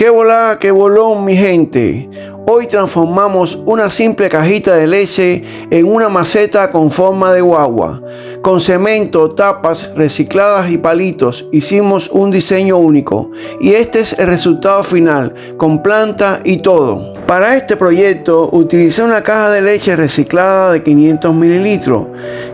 ¡Qué volá, qué bolón, mi gente! Hoy transformamos una simple cajita de leche en una maceta con forma de guagua. Con cemento, tapas recicladas y palitos hicimos un diseño único. Y este es el resultado final, con planta y todo. Para este proyecto utilicé una caja de leche reciclada de 500 mililitros,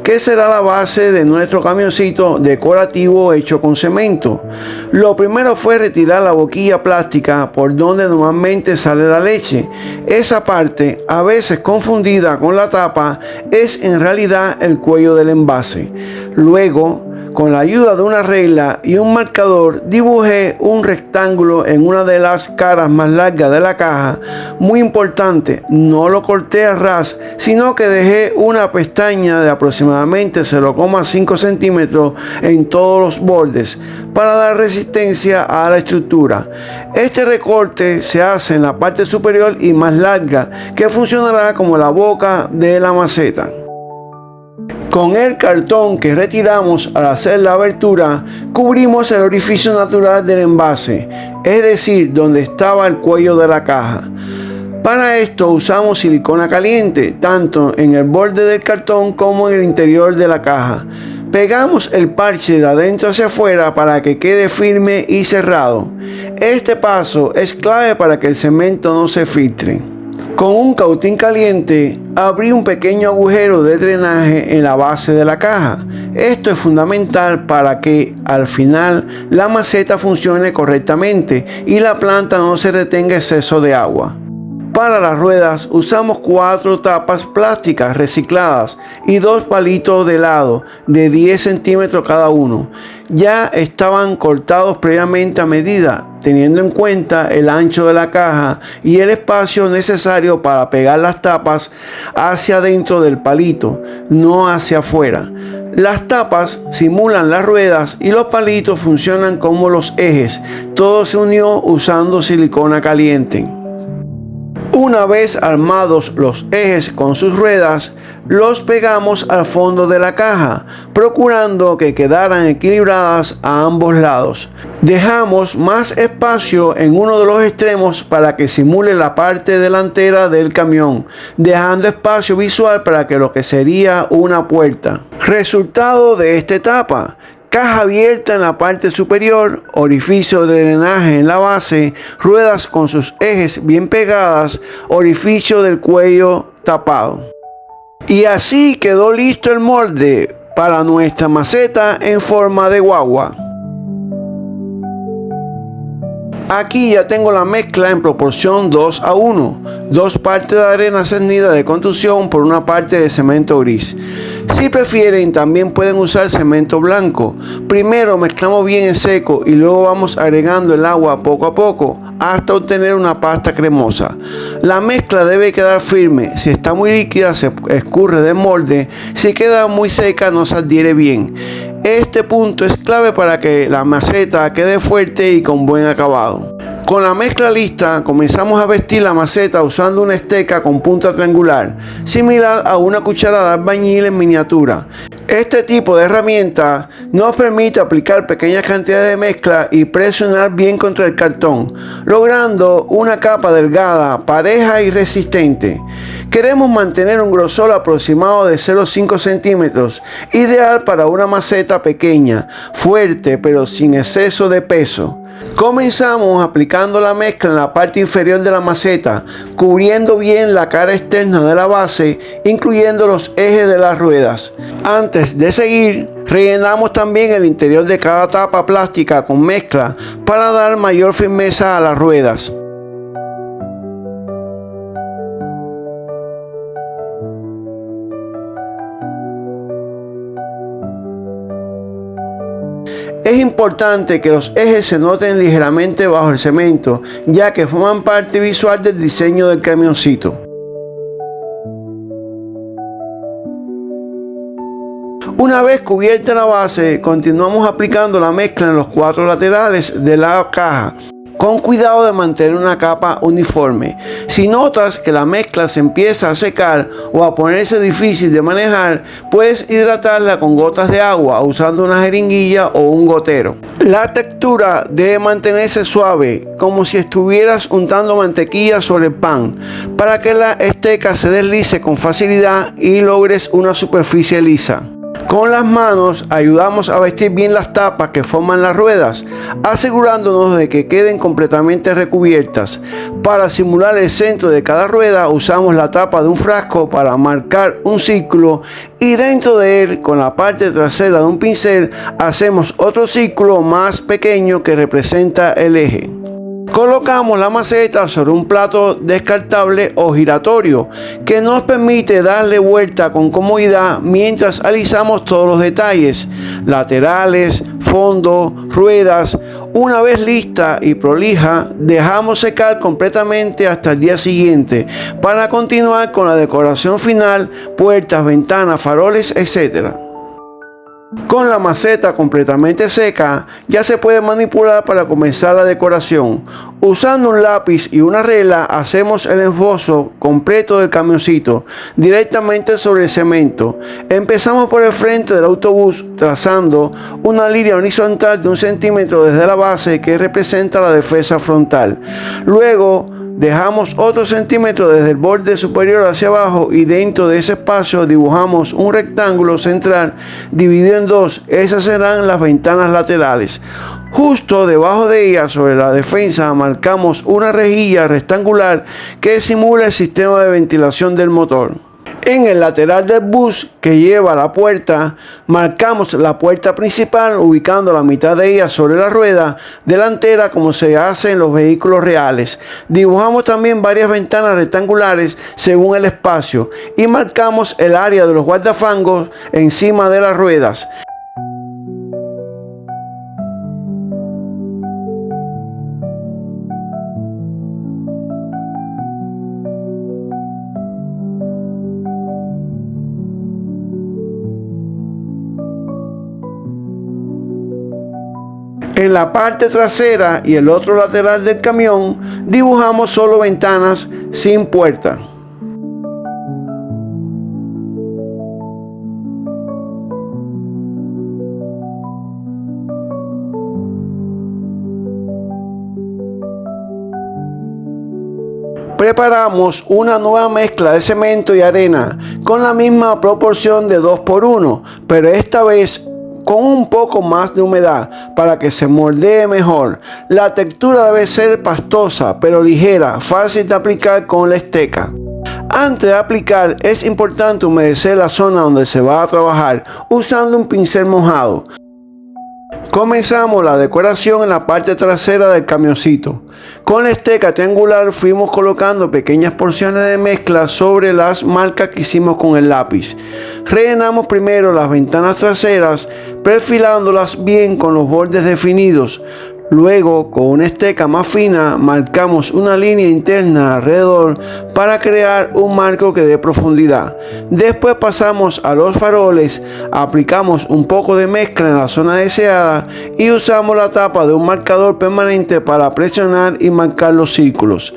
que será la base de nuestro camioncito decorativo hecho con cemento. Lo primero fue retirar la boquilla plástica por donde normalmente sale la leche. Esa parte, a veces confundida con la tapa, es en realidad el cuello del envase. Luego, con la ayuda de una regla y un marcador, dibujé un rectángulo en una de las caras más largas de la caja. Muy importante, no lo corté a ras, sino que dejé una pestaña de aproximadamente 0,5 centímetros en todos los bordes para dar resistencia a la estructura. Este recorte se hace en la parte superior y más larga, que funcionará como la boca de la maceta. Con el cartón que retiramos al hacer la abertura, cubrimos el orificio natural del envase, es decir, donde estaba el cuello de la caja. Para esto usamos silicona caliente, tanto en el borde del cartón como en el interior de la caja. Pegamos el parche de adentro hacia afuera para que quede firme y cerrado. Este paso es clave para que el cemento no se filtre. Con un cautín caliente, abrí un pequeño agujero de drenaje en la base de la caja. Esto es fundamental para que al final la maceta funcione correctamente y la planta no se retenga exceso de agua. Para las ruedas usamos 4 tapas plásticas recicladas y 2 palitos de helado de 10 centímetros cada uno. Ya estaban cortados previamente a medida, teniendo en cuenta el ancho de la caja y el espacio necesario para pegar las tapas hacia dentro del palito, no hacia afuera. Las tapas simulan las ruedas y los palitos funcionan como los ejes. Todo se unió usando silicona caliente. Una vez armados los ejes con sus ruedas, los pegamos al fondo de la caja, procurando que quedaran equilibradas a ambos lados. Dejamos más espacio en uno de los extremos para que simule la parte delantera del camión, dejando espacio visual para que lo que sería una puerta. Resultado de esta etapa: caja abierta en la parte superior, orificio de drenaje en la base, ruedas con sus ejes bien pegadas, orificio del cuello tapado. Y así quedó listo el molde para nuestra maceta en forma de guagua. Aquí ya tengo la mezcla en proporción 2:1, 2 partes de arena cernida de construcción por una parte de cemento gris. Si prefieren, también pueden usar cemento blanco. Primero mezclamos bien en seco y luego vamos agregando el agua poco a poco hasta obtener una pasta cremosa. La mezcla debe quedar firme. Si está muy líquida se escurre del molde. Si queda muy seca no se adhiere bien. Este punto es clave para que la maceta quede fuerte y con buen acabado. Con la mezcla lista, comenzamos a vestir la maceta usando una esteca con punta triangular, similar a una cuchara de albañil en miniatura. Este tipo de herramienta nos permite aplicar pequeñas cantidades de mezcla y presionar bien contra el cartón, logrando una capa delgada, pareja y resistente. Queremos mantener un grosor aproximado de 0,5 centímetros, ideal para una maceta pequeña, fuerte pero sin exceso de peso. Comenzamos aplicando la mezcla en la parte inferior de la maceta, cubriendo bien la cara externa de la base, incluyendo los ejes de las ruedas. Antes de seguir, rellenamos también el interior de cada tapa plástica con mezcla para dar mayor firmeza a las ruedas. Es importante que los ejes se noten ligeramente bajo el cemento, ya que forman parte visual del diseño del camioncito. Una vez cubierta la base, continuamos aplicando la mezcla en los 4 laterales de la caja. con cuidado de mantener una capa uniforme. Si notas que la mezcla se empieza a secar o a ponerse difícil de manejar, puedes hidratarla con gotas de agua usando una jeringuilla o un gotero. La textura debe mantenerse suave, como si estuvieras untando mantequilla sobre el pan, para que la esteca se deslice con facilidad y logres una superficie lisa. Con las manos ayudamos a vestir bien las tapas que forman las ruedas, asegurándonos de que queden completamente recubiertas. Para simular el centro de cada rueda usamos la tapa de un frasco para marcar un círculo y dentro de él, con la parte trasera de un pincel, hacemos otro círculo más pequeño que representa el eje. Colocamos la maceta sobre un plato descartable o giratorio que nos permite darle vuelta con comodidad mientras alisamos todos los detalles, laterales, fondo, ruedas. Una vez lista y prolija, dejamos secar completamente hasta el día siguiente para continuar con la decoración final, puertas, ventanas, faroles, etc. Con la maceta completamente seca, ya se puede manipular para comenzar la decoración. Usando un lápiz y una regla, hacemos el esbozo completo del camioncito directamente sobre el cemento. Empezamos por el frente del autobús, trazando una línea horizontal de 1 centímetro desde la base que representa la defensa frontal. Luego, dejamos otro centímetro desde el borde superior hacia abajo y dentro de ese espacio dibujamos un rectángulo central dividido en dos. Esas serán las ventanas laterales. Justo debajo de ellas, sobre la defensa, marcamos una rejilla rectangular que simula el sistema de ventilación del motor. En el lateral del bus que lleva a la puerta, marcamos la puerta principal ubicando la mitad de ella sobre la rueda delantera como se hace en los vehículos reales. Dibujamos también varias ventanas rectangulares según el espacio y marcamos el área de los guardafangos encima de las ruedas. En la parte trasera y el otro lateral del camión dibujamos solo ventanas sin puerta. Preparamos una nueva mezcla de cemento y arena con la misma proporción de 2 por 1, pero esta vez con un poco más de humedad para que se moldee mejor. La textura debe ser pastosa pero ligera, fácil de aplicar con la esteca. Antes de aplicar es importante humedecer la zona donde se va a trabajar usando un pincel mojado. Comenzamos la decoración en la parte trasera del camioncito. Con la esteca triangular fuimos colocando pequeñas porciones de mezcla sobre las marcas que hicimos con el lápiz. Rellenamos primero las ventanas traseras, perfilándolas bien con los bordes definidos. Luego, con una esteca más fina, marcamos una línea interna alrededor para crear un marco que dé profundidad. Después pasamos a los faroles, aplicamos un poco de mezcla en la zona deseada y usamos la tapa de un marcador permanente para presionar y marcar los círculos.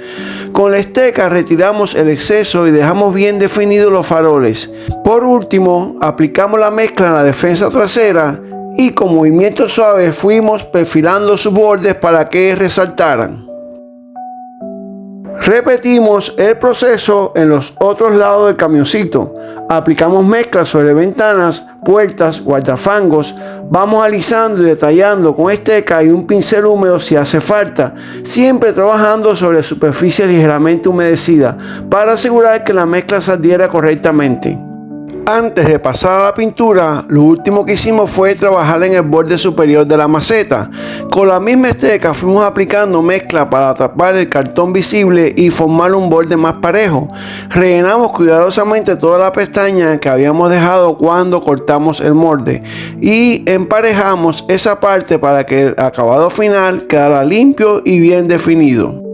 Con la esteca retiramos el exceso y dejamos bien definidos los faroles. Por último, aplicamos la mezcla en la defensa trasera y con movimientos suaves fuimos perfilando sus bordes para que resaltaran. Repetimos el proceso en los otros lados del camioncito. Aplicamos mezcla sobre ventanas, puertas, guardafangos. Vamos alisando y detallando con esteca y un pincel húmedo si hace falta, siempre trabajando sobre superficie ligeramente humedecida para asegurar que la mezcla se adhiera correctamente. Antes de pasar a la pintura, lo último que hicimos fue trabajar en el borde superior de la maceta. Con la misma esteca fuimos aplicando mezcla para tapar el cartón visible y formar un borde más parejo. Rellenamos cuidadosamente toda la pestaña que habíamos dejado cuando cortamos el molde y emparejamos esa parte para que el acabado final quedara limpio y bien definido.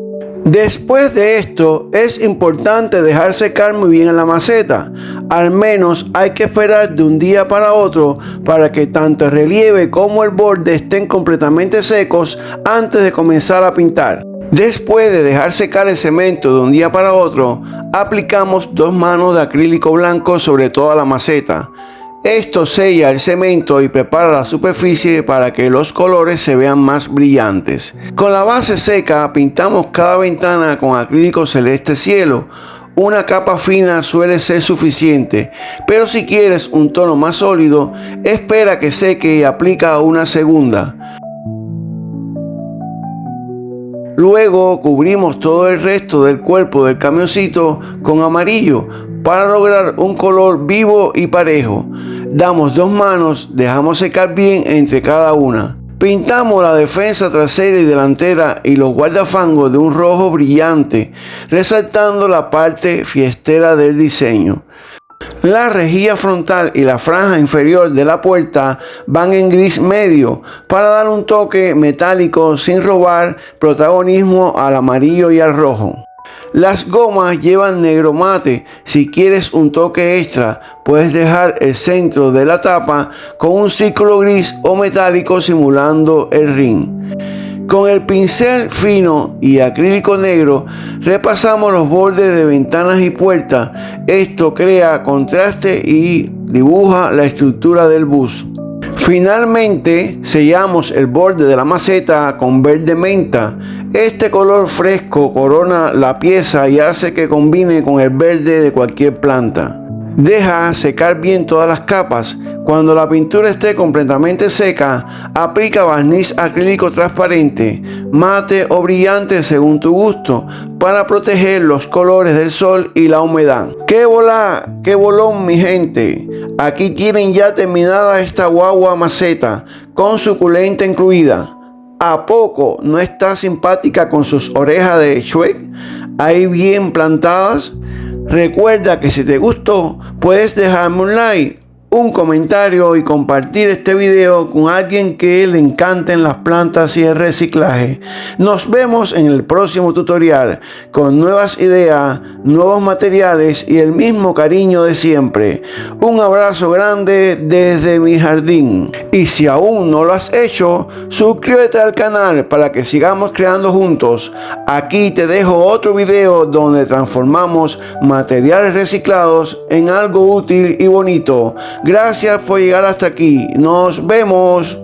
Después de esto, es importante dejar secar muy bien en la maceta. Al menos hay que esperar de un día para otro para que tanto el relieve como el borde estén completamente secos antes de comenzar a pintar. Después de dejar secar el cemento de un día para otro, aplicamos 2 manos de acrílico blanco sobre toda la maceta. Esto sella el cemento y prepara la superficie para que los colores se vean más brillantes. Con la base seca pintamos cada ventana con acrílico celeste cielo. Una capa fina suele ser suficiente, pero si quieres un tono más sólido, espera que seque y aplica una segunda. Luego cubrimos todo el resto del cuerpo del camioncito con amarillo para lograr un color vivo y parejo. Damos 2 manos, dejamos secar bien entre cada una. Pintamos la defensa trasera y delantera y los guardafangos de un rojo brillante, resaltando la parte fiestera del diseño. La rejilla frontal y la franja inferior de la puerta van en gris medio para dar un toque metálico sin robar protagonismo al amarillo y al rojo. Las gomas llevan negro mate. Si quieres un toque extra, puedes dejar el centro de la tapa con un círculo gris o metálico simulando el ring. Con el pincel fino y acrílico negro repasamos los bordes de ventanas y puertas. Esto crea contraste y dibuja la estructura del bus. Finalmente sellamos el borde de la maceta con verde menta. Este color fresco corona la pieza y hace que combine con el verde de cualquier planta. Deja secar bien todas las capas. Cuando la pintura esté completamente seca, aplica barniz acrílico transparente, mate o brillante según tu gusto, para proteger los colores del sol y la humedad. ¡Qué volá! ¡Qué bolón, mi gente! Aquí tienen ya terminada esta guagua maceta, con suculenta incluida. ¿A poco no está simpática con sus orejas de Shrek ahí bien plantadas? Recuerda que si te gustó, puedes dejarme un like, un comentario y compartir este video con alguien que le encanten las plantas y el reciclaje. Nos vemos en el próximo tutorial con nuevas ideas, nuevos materiales y el mismo cariño de siempre. Un abrazo grande desde mi jardín. Y si aún no lo has hecho, suscríbete al canal para que sigamos creando juntos. Aquí te dejo otro video donde transformamos materiales reciclados en algo útil y bonito. Gracias por llegar hasta aquí. Nos vemos.